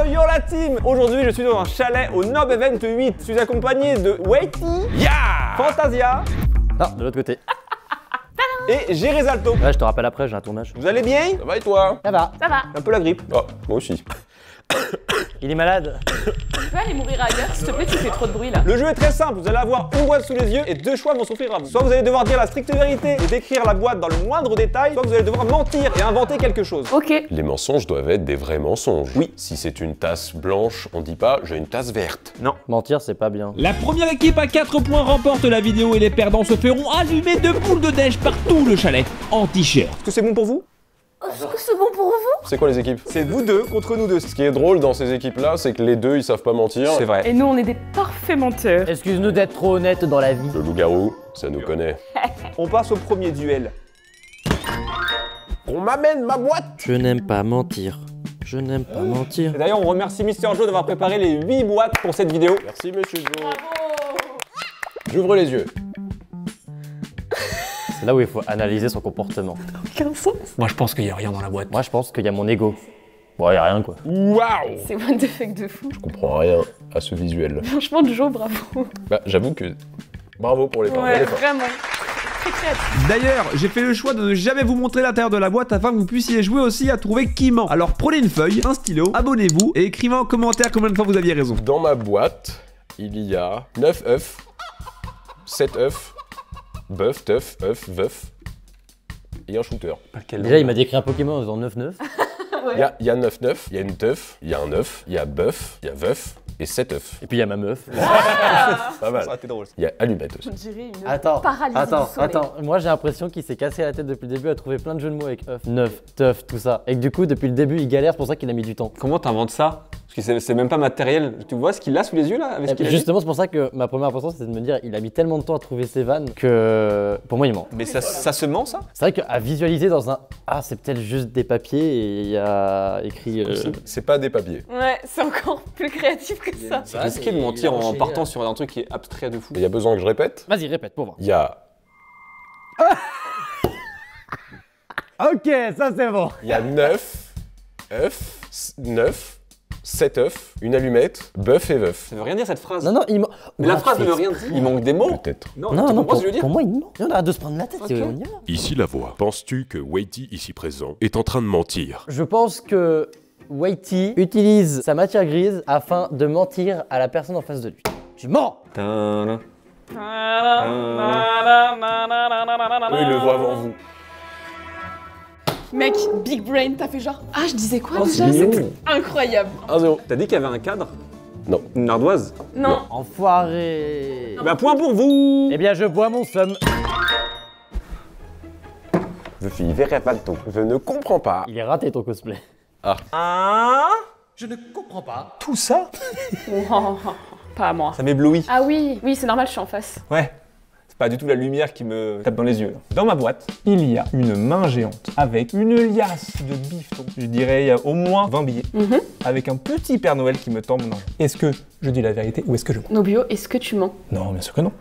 yo la team. Aujourd'hui je suis dans un chalet au Nob Event 8. Je suis accompagné de Waity, Fantasia de l'autre côté. et Gérézalto. Ouais, je te rappelle après, j'ai un tournage. Vous allez bien? Ça va et toi? Ça va. Ça va. Un peu la grippe. Oh, moi aussi. Il est malade. Tu peux aller mourir ailleurs, s'il te plaît, tu fais trop de bruit là. Le jeu est très simple, vous allez avoir une boîte sous les yeux et deux choix vont s'offrir à vous. Soit vous allez devoir dire la stricte vérité et décrire la boîte dans le moindre détail, soit vous allez devoir mentir et inventer quelque chose. Ok. Les mensonges doivent être des vrais mensonges. Oui. Si c'est une tasse blanche, on dit pas j'ai une tasse verte. Non. Mentir, c'est pas bien. La première équipe à 4 points remporte la vidéo et les perdants se feront allumer de boules de neige par tout le chalet en t-shirt. Est-ce que c'est bon pour vous? Est-ce que c'est bon pour vous? C'est quoi les équipes? C'est vous deux contre nous deux. Ce qui est drôle dans ces équipes-là, c'est que les deux, ils savent pas mentir. C'est vrai. Et nous, on est des parfaits menteurs. Excuse-nous d'être trop honnête dans la vie. Le loup-garou, ça nous connaît. On passe au premier duel. On m'amène ma boîte! Je n'aime pas mentir. Je n'aime pas mentir. Et d'ailleurs on remercie Mister Joe d'avoir préparé les 8 boîtes pour cette vidéo. Merci monsieur Joe. J'ouvre les yeux. C'est là où il faut analyser son comportement. Aucun sens. Moi je pense qu'il y a rien dans la boîte. Moi, je pense qu'il y a mon ego. Bon, il y a rien, quoi. Waouh! C'est what the fuck de fou. Je comprends rien à ce visuel. Franchement, Joe, bravo. Bah, j'avoue que... Bravo pour les parents. Ouais, elle est forte. vraiment. Très créatif. D'ailleurs, j'ai fait le choix de ne jamais vous montrer l'intérieur de la boîte afin que vous puissiez jouer aussi à trouver qui ment. Alors prenez une feuille, un stylo, abonnez-vous et écrivez en commentaire combien de fois vous aviez raison. Dans ma boîte, il y a 9 œufs, 7 œufs, bœuf, teuf, œuf, veuf et un shooter. Déjà, il m'a décrit un Pokémon en faisant 9-9. Il y a 9 œufs, il y a une teuf, il y a un œuf, il y a bœuf, il y a veuf et 7 œufs. Et puis il y a ma meuf. Pas mal. Ça aurait été drôle. Il y a allumette aussi. On dirait une Attends, paralysie du sommeil. attends. Moi, j'ai l'impression qu'il s'est cassé la tête depuis le début à trouver plein de jeux de mots avec œuf, neuf, teuf, tout ça. Et que du coup, depuis le début, il galère, c'est pour ça qu'il a mis du temps. Comment t'inventes ça? Parce que c'est même pas matériel. Tu vois ce qu'il a sous les yeux là avec ce qu'il a dit. Justement, c'est pour ça que ma première impression, c'est de me dire, il a mis tellement de temps à trouver ses vannes que pour moi, il ment. Mais ça se ment ça? C'est vrai qu'à visualiser dans un c'est peut-être juste des papiers et il y a écrit. C'est pas des papiers. Ouais, c'est encore plus créatif que ça. C'est risqué de mentir en partant sur un truc qui est abstrait de fou. Il y a besoin que je répète. Vas-y, répète pour voir. Il y a... Ok, ça c'est bon. Il y a 9 œufs, 9, 7 œufs, une allumette, bœuf et veuf. Ça veut rien dire cette phrase. Non, il ment. Mais la phrase ne veut rien dire. Il manque des mots. Peut-être. Non, tu Non, comprends ce que je veux dire? pour moi, il ment. On arrête de se prendre la tête, Ok. on y va. Ici la voix. Penses-tu que Waity, ici présent, est en train de mentir? Je pense que Waity utilise sa matière grise afin de mentir à la personne en face de lui. Tu mens. Tadam. Eux, ils le voient avant vous. Mec, big brain, t'as fait genre. Ah, je disais quoi Oh, déjà? c'est C'était mignon. incroyable. 1-0. T'as dit qu'il y avait un cadre? Non. Une ardoise? Non. Enfoiré. Bah point pour vous. Eh bien, je bois mon somme. Je suis Verrevalto. Je ne comprends pas. Il est raté ton cosplay. Ah. Je ne comprends pas. Tout ça? Oh, pas à moi. Ça m'éblouit. Ah oui, oui, c'est normal, je suis en face. Ouais. C'est pas du tout la lumière qui me tape dans les yeux. Dans ma boîte, il y a une main géante avec une liasse de bifton. Je dirais il y a au moins 20 billets. Avec un petit Père Noël qui me tend mon argent. Est-ce que je dis la vérité ou est-ce que je mens? Nobio, est-ce que tu mens? Non, bien sûr que non.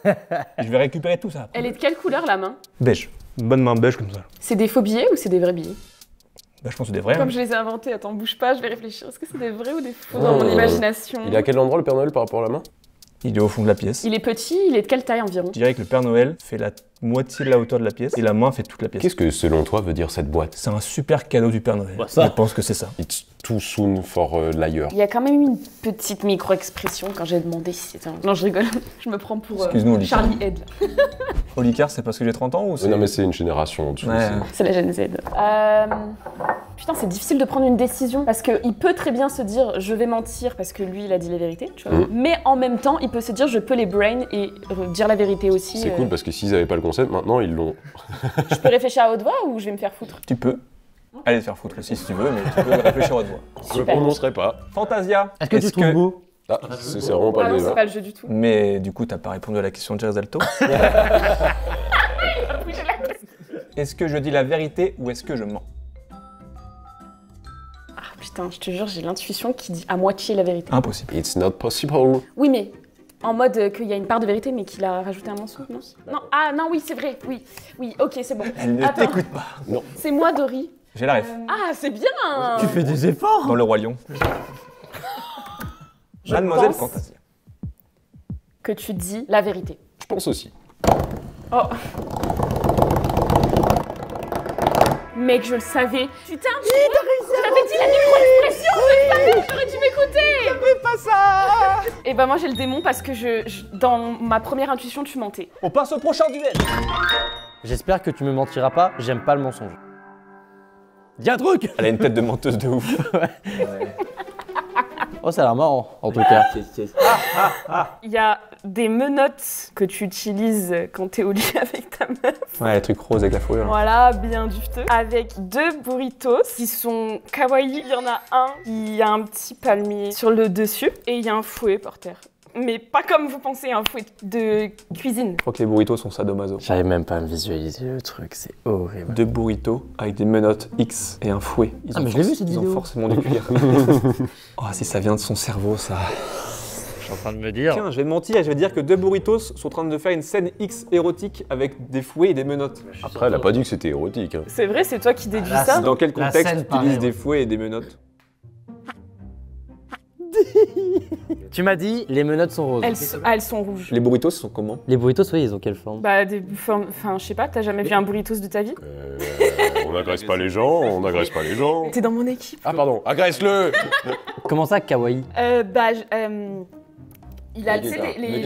Je vais récupérer tout ça. Elle est de quelle couleur la main? Beige. Une bonne main beige comme ça. C'est des faux billets ou c'est des vrais billets? Bah, je pense que c'est des vrais. Comme hein. je les ai inventés, attends, bouge pas, je vais réfléchir. Est-ce que c'est des vrais ou des faux dans mon imagination? Il est à quel endroit le Père Noël par rapport à la main? Il est au fond de la pièce. Il est petit, il est de quelle taille environ? Je dirais que le Père Noël fait la moitié de la hauteur de la pièce et la main fait toute la pièce. Qu'est-ce que selon toi veut dire cette boîte? C'est un super cadeau du Père Noël. Bah, ça. Je pense que c'est ça. It's too soon for liar. Il y a quand même eu une petite micro-expression quand j'ai demandé si c'était un... Non, je rigole. Je me prends pour Excuse-nous, Olivier. Charlie Head. Olicard, c'est parce que j'ai 30 ans ou c'est... Non mais c'est une génération en dessous. Ouais. C'est la Gen Z. Putain, c'est difficile de prendre une décision parce qu'il peut très bien se dire je vais mentir parce que lui il a dit la vérité, tu vois. Mais en même temps, il peut se dire je peux les brain et dire la vérité aussi. C'est cool parce que s'ils avaient pas le concept, maintenant ils l'ont. Je peux réfléchir à haute voix ou je vais me faire foutre? Tu peux. Allez te faire foutre aussi si tu veux, mais tu peux réfléchir à haute voix. Je le prononcerai pas. Fantasia. Est-ce que tu trouves beau? Ah, c'est vraiment pas Ah le non, c'est débat. pas le jeu du tout. Mais du coup, t'as pas répondu à la question de Gerzalto. Est-ce que je dis la vérité ou est-ce que je mens? Ah putain, je te jure, j'ai l'intuition qui dit à moitié la vérité. Impossible. It's not possible. Oui, mais en mode qu'il y a une part de vérité, mais qu'il a rajouté un mensonge, non? Non, ah non, oui, c'est vrai, oui. Oui, ok, c'est bon. Elle ne Attends. t'écoute pas. C'est moi, Dory. J'ai la ref. Ah, c'est bien. Tu fais des efforts. Dans le Roi Lion. Je Mademoiselle pense Fantasia. que tu dis la vérité. Je pense aussi. Oh. Mec, je le savais. Putain, tu t'avais dit la micro-expression, je le savais, j'aurais dû m'écouter. Fais pas ça. Et bah moi j'ai le démon parce que dans ma première intuition, tu mentais. On passe au prochain duel. J'espère que tu me mentiras pas, j'aime pas le mensonge. Dis un truc. Elle a une tête de menteuse de ouf. Oh, ça a l'air marrant, en tout cas. Il y a des menottes que tu utilises quand t'es au lit avec ta meuf. Ouais, les trucs roses avec la fourrure. Voilà, bien dufteux. Avec 2 burritos qui sont kawaii. Il y en a un qui a un petit palmier sur le dessus et il y a un fouet par terre. Mais pas comme vous pensez, un fouet de cuisine. Je crois que les burritos sont sadomaso. J'arrive même pas à me visualiser le truc, c'est horrible. 2 burritos avec des menottes X et un fouet. Ah, mais je l'ai vu, cette Ils ont vidéo. forcément du cuir. Oh, si ça vient de son cerveau, ça. Je suis en train de me dire. Tiens, je vais te mentir et je vais dire que 2 burritos sont en train de faire une scène X érotique avec des fouets et des menottes. Après, elle a pas dit que c'était érotique. Hein. C'est vrai, c'est toi qui déduis là, ça. Dans quel La contexte scène, tu pareil, utilises ouais. des fouets et des menottes? Tu m'as dit, les menottes sont roses. Elles sont rouges. Les burritos sont comment? Les burritos, oui, ils ont quelle forme? Bah, des formes. Enfin, je sais pas, t'as jamais vu un burritos de ta vie? On n'agresse pas les gens, on n'agresse pas les gens. T'es dans mon équipe. Ah pardon, agresse-le. Comment ça, kawaii? Il a, tu sais, il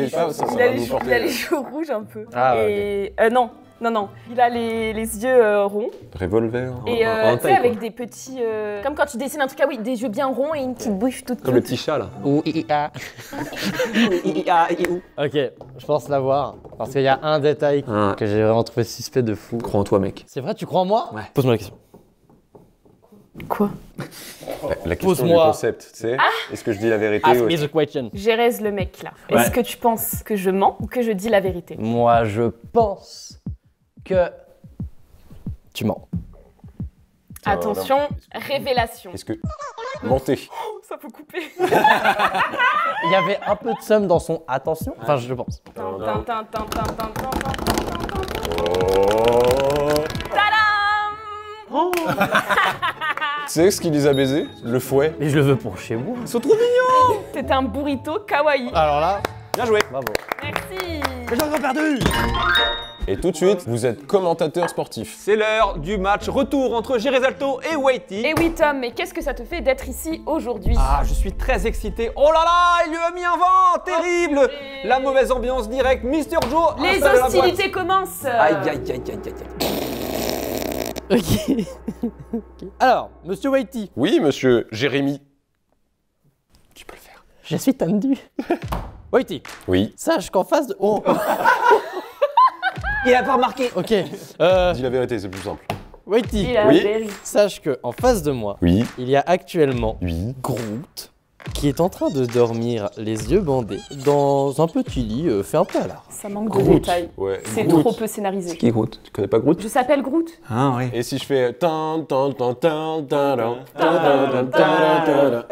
a les joues rouges un peu. Ah, et non. Il a les yeux ronds. Revolver. Et en tu sais, taille, avec quoi. des petits. Comme quand tu dessines un truc, ah oui, des yeux bien ronds et une petite bouche toute Comme le cute. petit chat là. Ou IA. Ok, je pense l'avoir. Parce qu'il y a un détail Ah. que j'ai vraiment trouvé suspect de fou. Crois en toi, mec. C'est vrai, tu crois en moi? Ouais. Pose-moi la question. Quoi? La question du Pose-moi. concept, tu sais. Est-ce que je dis la vérité Ask ou... me the question. Jérez le mec là. Ouais. Est-ce que tu penses que je mens ou que je dis la vérité? Moi, je pense que tu mens. Attention, révélation. Est-ce que... Mentez. Ça peut couper. Il y avait un peu de somme dans son attention. Enfin, je pense. Tin, tin, tin, tin, tin, tin, tin, tin. Oh. Tadam! Tu sais ce qui les a baisés? Le fouet. Mais je le veux pour chez moi. Ils sont trop mignons. C'est un burrito kawaii. Alors là, Bien joué. bravo. Merci. Mais j'ai encore perdu. Et tout de suite, vous êtes commentateur sportif. C'est l'heure du match retour entre Gérézalto et Whitey. Et oui Tom, mais qu'est-ce que ça te fait d'être ici aujourd'hui? Ah, je suis très excité. Oh là là, il lui a mis un vent terrible. purée. La mauvaise ambiance directe. Mister Joe. Les installe la hostilités commencent. boîte. Aïe, aïe, aïe, aïe, aïe, aïe. Ok. Ok. Alors, monsieur Whitey, Oui, monsieur Jérémy. Tu peux le faire. je suis tendu. Whitey, Oui. sache qu'en face de... Oh. Il a pas remarqué. Ok. Dis la vérité, c'est plus simple. Whitey, Il a Oui. berry. sache qu'en face de moi, Oui. il y a actuellement Oui. Groot qui est en train de dormir les yeux bandés dans un petit lit fait un peu à l'art. Ça manque de Groot. détails. Ouais. C'est Groot. trop peu scénarisé. Qui Groot? Tu connais pas Groot? Je s'appelle Groot. Ah oui. Et si je fais tan tan tan tan tan tan tan tan tan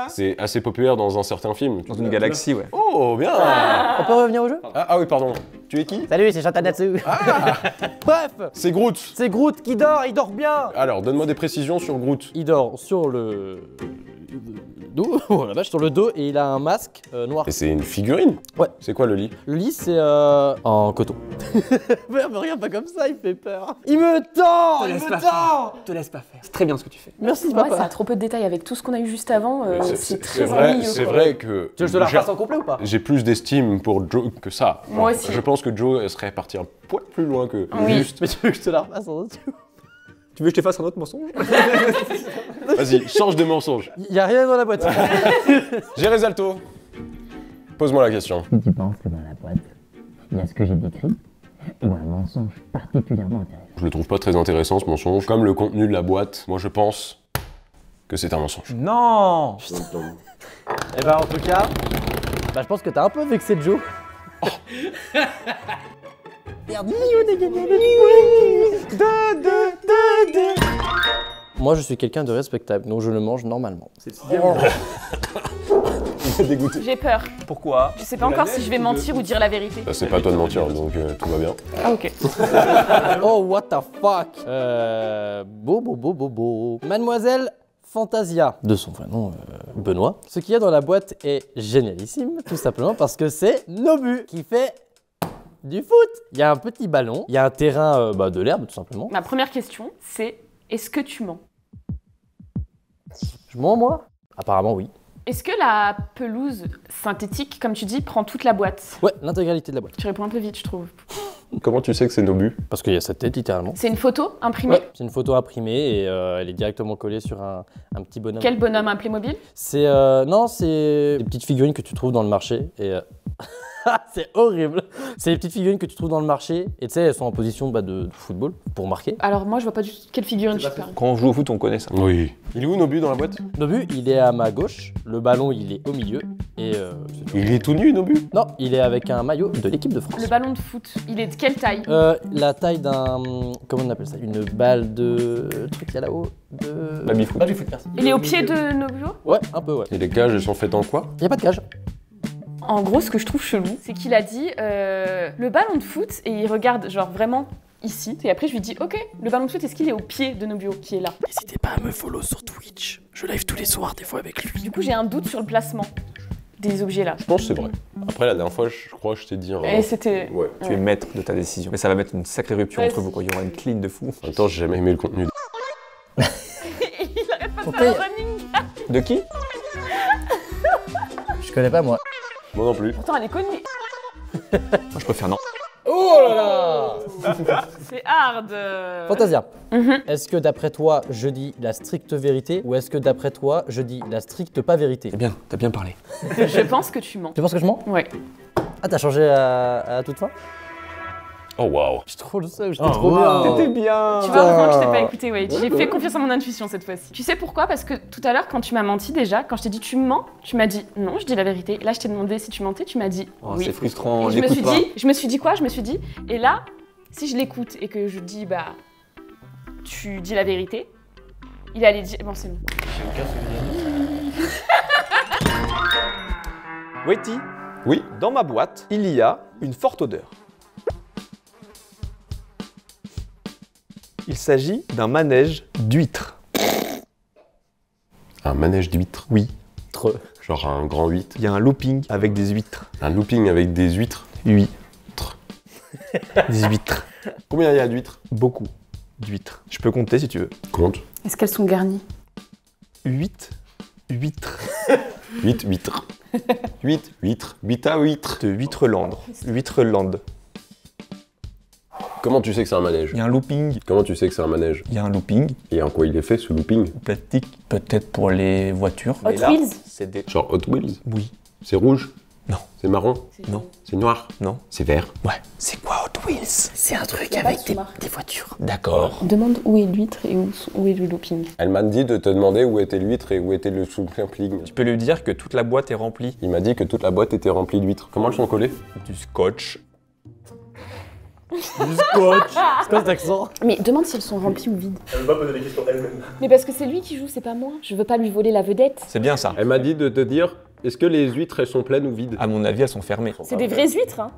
c'est assez populaire dans un certain film. Dans une galaxie, ouais. Oh, bien. On peut revenir au jeu? Ah oui, pardon. Tu es qui? Salut, c'est Chantanatsu. Bref, C'est Groot. c'est Groot qui dort, il dort bien. Alors, donne-moi des précisions sur Groot. Il dort sur le dos, oh la vache, sur le dos et il a un masque noir. Et c'est une figurine? Ouais. C'est quoi le lit? Le lit c'est en coton. Mais regarde pas comme ça, il fait peur. Il me tend, il me tend. Te laisse pas faire. C'est très bien ce que tu fais. Merci Ouais, papa. ça a trop peu de détails avec tout ce qu'on a eu juste avant. C'est très vrai, ennuyeux, c'est quoi. vrai que Tu veux que je te la refasse en complet ou pas? j'ai plus d'estime pour Joe que ça. Moi aussi. Je pense que Joe serait parti un poil plus loin que Oui. juste. Mais tu veux que je te la refasse en dessous? Tu veux que je te fasse un autre mensonge? Vas-y, change de mensonge. Y a rien dans la boîte. Gérézalto, pose-moi la question. Si tu penses que dans la boîte, il y a ce que j'ai décrit, ou un mensonge particulièrement intéressant. Je le trouve pas très intéressant ce mensonge. Comme le contenu de la boîte, moi je pense que c'est un mensonge. Non. Et bah en tout cas, je pense que t'as un peu vexé Joe. Merde, moi je suis quelqu'un de respectable, donc je le mange normalement. Dégoûté. J'ai peur. Pourquoi? Je sais pas encore si je vais mentir ou dire la vérité. Bah, c'est pas à toi de mentir, donc tout va bien. Ah ok. Oh, what the fuck. Beau. Mademoiselle Fantasia, de son vrai nom Benoît. Ce qu'il y a dans la boîte est génialissime, tout simplement parce que c'est Nobu qui fait du foot. Il y a un petit ballon, il y a un terrain de l'herbe, tout simplement. Ma première question, c'est est-ce que tu mens? Je mens, moi? Apparemment, oui. Est-ce que la pelouse synthétique, comme tu dis, prend toute la boîte? Ouais, l'intégralité de la boîte. Tu réponds un peu vite, je trouve. Comment tu sais que c'est Nobu? Parce qu'il y a cette tête, littéralement. C'est une photo imprimée? Ouais, c'est une photo imprimée et elle est directement collée sur un petit bonhomme. Quel bonhomme, un Playmobil? C'est non, c'est des petites figurines que tu trouves dans le marché et c'est horrible. C'est des petites figurines que tu trouves dans le marché et tu sais, elles sont en position de football pour marquer. Alors moi, je vois pas du tout quelle figurine tu parles. Quand on joue au foot, on connaît ça. Oui. Il est où Nobu dans la boîte? Nobu, il est à ma gauche, le ballon, il est au milieu et c'est tout. Il est tout nu, Nobu? Non, il est avec un maillot de l'équipe de France. Le ballon de foot, il est de quelle taille? La taille d'un, comment on appelle ça, une balle de truc qu'il y a là-haut de Baby-foot. Baby-foot, merci. Il est au pied de Nobuo? Ouais, un peu, ouais. Et les cages, elles sont faites en quoi? Il y a pas de cage. En gros, ce que je trouve chelou, c'est qu'il a dit le ballon de foot et il regarde genre vraiment ici. Et après, je lui dis ok, le ballon de foot, est-ce qu'il est au pied de Nobuo qui est là? N'hésitez pas à me follow sur Twitch. Je live tous les soirs, des fois avec lui. Du coup, j'ai un doute sur le placement des objets là. Je pense que c'est vrai. Après, la dernière fois, je crois que je t'ai dit... Et c'était. Ouais. Tu es maître de ta décision. Mais ça va mettre une sacrée rupture entre vous, quoi. Il y aura une clean de fou. En même temps, j'ai jamais aimé le contenu. Il arrête pas de faire un running. De qui? Je connais pas, moi. Moi non plus. Pourtant, elle est connue. Moi, je préfère non. Oh là là. C'est hard. Fantasia, Mhm. est-ce que d'après toi, je dis la stricte vérité ou est-ce que d'après toi, je dis la stricte pas vérité? C'est bien, t'as bien parlé. Je pense que tu mens. Tu penses que je mens? Ouais. Ah, t'as changé à toute fin? Oh waouh. J'ai trop le seum, j'étais trop bien. T'étais bien. Tu vois, heureusement que je t'ai pas écouté, ouais. J'ai fait confiance à mon intuition cette fois-ci. Tu sais pourquoi? Parce que tout à l'heure, quand tu m'as menti déjà, quand je t'ai dit tu me mens, tu m'as dit non, je dis la vérité. Et là, je t'ai demandé si tu mentais, tu m'as dit Oh, oui. c'est frustrant, Et je me suis l'écoute pas. dit, quoi? Je me suis dit, et là, si je l'écoute et que je dis bah tu dis la vérité, il allait dire bon c'est bon. Waity, Oui. dans ma boîte, il y a une forte odeur. Il s'agit d'un manège d'huîtres. Un manège d'huîtres. Oui. Trop. Genre un grand 8. Il y a un looping avec des huîtres. Un looping avec des huîtres. Oui. Des huîtres. Combien il y a d'huîtres? Beaucoup d'huîtres. Je peux compter si tu veux. Compte. Est-ce qu'elles sont garnies? 8 huîtres. 8 huîtres. 8 huîtres. 8 à huîtres. De Huîtreland. Huîtreland. Comment tu sais que c'est un manège? Il y a un looping. Comment tu sais que c'est un manège? Il y a un looping. Et en quoi il est fait ce looping? Plastique. Peut-être pour les voitures. Hot Mais là, Wheels. c'est des... Genre Hot Wheels? Oui. C'est rouge? Non. C'est marron? Non. C'est noir? Non. C'est vert? Ouais. C'est quoi Hot Wheels? C'est un truc avec des voitures. D'accord. Demande où est l'huître et où est le looping. Elle m'a dit de te demander où était l'huître et où était le sous-looping. Tu peux lui dire que toute la boîte est remplie Il m'a dit que toute la boîte était remplie d'huîtres. Comment elles sont collées? du scotch. Du scotch. C'est quoi cet accent? Mais demande si elles sont remplies ou vides. Elle va poser des questions elle-même. Mais parce que c'est lui qui joue, c'est pas moi. Je veux pas lui voler la vedette. C'est bien ça. Elle m'a dit de te dire, est-ce que les huîtres elles sont pleines ou vides? À mon avis, elles sont fermées. C'est des vraies huîtres, hein.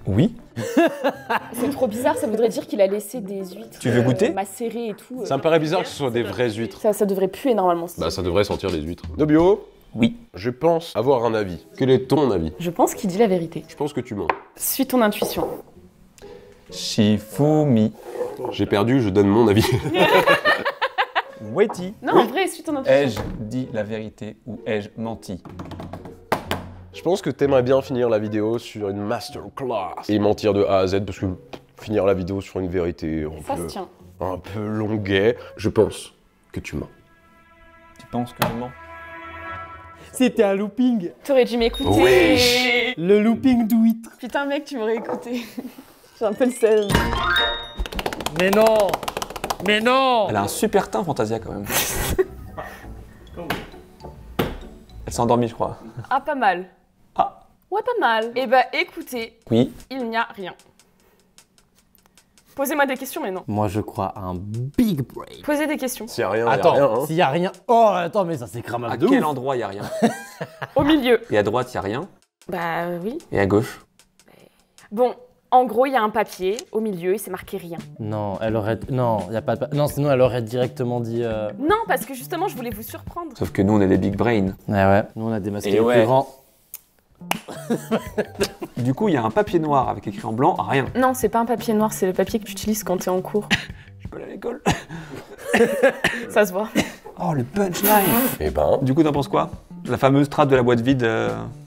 Oui. C'est trop bizarre, ça voudrait dire qu'il a laissé des huîtres. Tu veux goûter macérées et tout. Ça me paraît bizarre que ce soit des vraies huîtres. Ça devrait puer normalement. Bah ça devrait sentir les huîtres. Nobio? Oui. Je pense avoir un avis. Quel est ton avis? Je pense qu'il dit la vérité. Je pense que tu mens. Suis ton intuition. Shifumi. J'ai perdu, je donne mon avis. Waity. Non, en vrai, suis ton intuition. Ai-je dit la vérité ou ai-je menti? Je pense que t'aimerais bien finir la vidéo sur une masterclass et mentir de A à Z parce que finir la vidéo sur une vérité Ça se tient. un peu longuet. Je pense que tu mens. Tu penses que je mens? C'était un looping. T'aurais dû m'écouter. Wesh. Le looping d'huîtres. Putain, mec, tu m'aurais écouté. J'ai un peu le seum. Mais non. Mais non. Elle a un super teint, Fantasia, quand même. Elle s'est endormie, je crois. Ah, pas mal. Ah. Ouais, pas mal. Eh bah, écoutez, Oui. il n'y a rien. Posez-moi des questions, mais non. Moi, je crois à un big brain. Posez des questions. S'il y a rien, Attends, y a rien. Hein. s'il y a rien... Oh, attends, mais ça c'est cramable À de quel ouf. endroit il y a rien? Au milieu. Et à droite, il y a rien. Bah oui. Et à gauche? Bon, en gros, il y a un papier au milieu et c'est marqué rien. Non, elle aurait... Non, y a pas de... Non, sinon elle aurait directement dit... Non, parce que justement, je voulais vous surprendre. Sauf que nous, on est des big brains. Ouais, nous on a des masques Et les ouais. plus grands. Du coup, il y a un papier noir avec écrit en blanc, rien. Non, c'est pas un papier noir, c'est le papier que tu utilises quand t'es en cours. Je peux aller à l'école. Ça se voit. Oh, le punchline. Eh ben, Du coup, t'en penses quoi? La fameuse trappe de la boîte vide,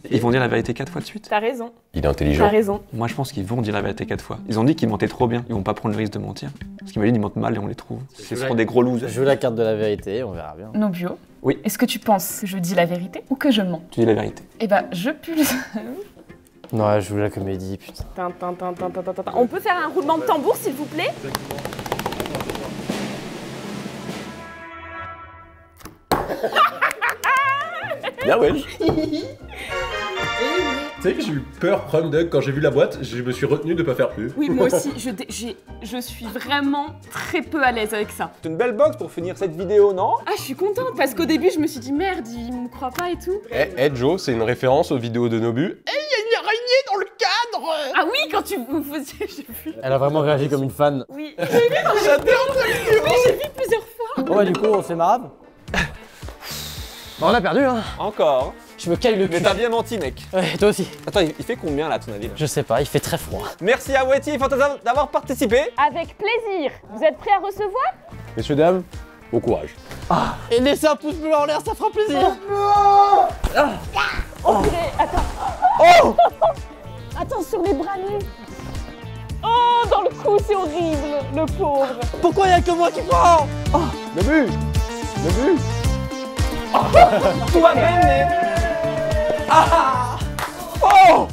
ils vont dire la vérité 4 fois de suite? T'as raison, il est t'as intelligent. raison. Moi, je pense qu'ils vont dire la vérité 4 fois. Ils ont dit qu'ils mentaient trop bien. Ils vont pas prendre le risque de mentir. Parce qu'imagine, ils mentent mal et on les trouve. Ce seront des gros losers. Je joue la carte de la vérité, on verra bien. Nobio. Oui. Est-ce que tu penses que je dis la vérité ou que je mens? Tu dis la vérité. Eh bah, je pulse. Non, je joue la comédie, putain. On peut faire un roulement de tambour, s'il vous plaît? Bien, ouais. Tu sais que j'ai eu peur, Rum Dug, quand j'ai vu la boîte, je me suis retenu de pas faire plus. Oui, moi aussi, je suis vraiment très peu à l'aise avec ça. C'est une belle box pour finir cette vidéo, non? Ah, je suis contente parce qu'au début, je me suis dit merde, il me croit pas et tout. Eh, Joe, c'est une référence aux vidéos de Nobu. Ah oui, quand tu vous faisiez, j'ai vu. Elle a vraiment réagi comme une fan. Oui, j'ai vu plusieurs fois. Bon bah du coup, on fait marave. Bon, on a perdu, hein. Encore. Je me caille le Mais cul. t'as bien menti, mec. Ouais, toi aussi. Attends, il fait combien là, à ton avis là? Je sais pas, il fait très froid. Merci à Wetty et Fantasma d'avoir participé. Avec plaisir. Vous êtes prêts à recevoir? Messieurs, dames, au courage. Et laissez un pouce bleu en l'air, ça fera plaisir. Oh purée, attends. Oh Attends, sur les bras nus. Oh, dans le cou, c'est horrible, le pauvre. Pourquoi y'a que moi qui prends? Nobu Nobu Toi-même. Oh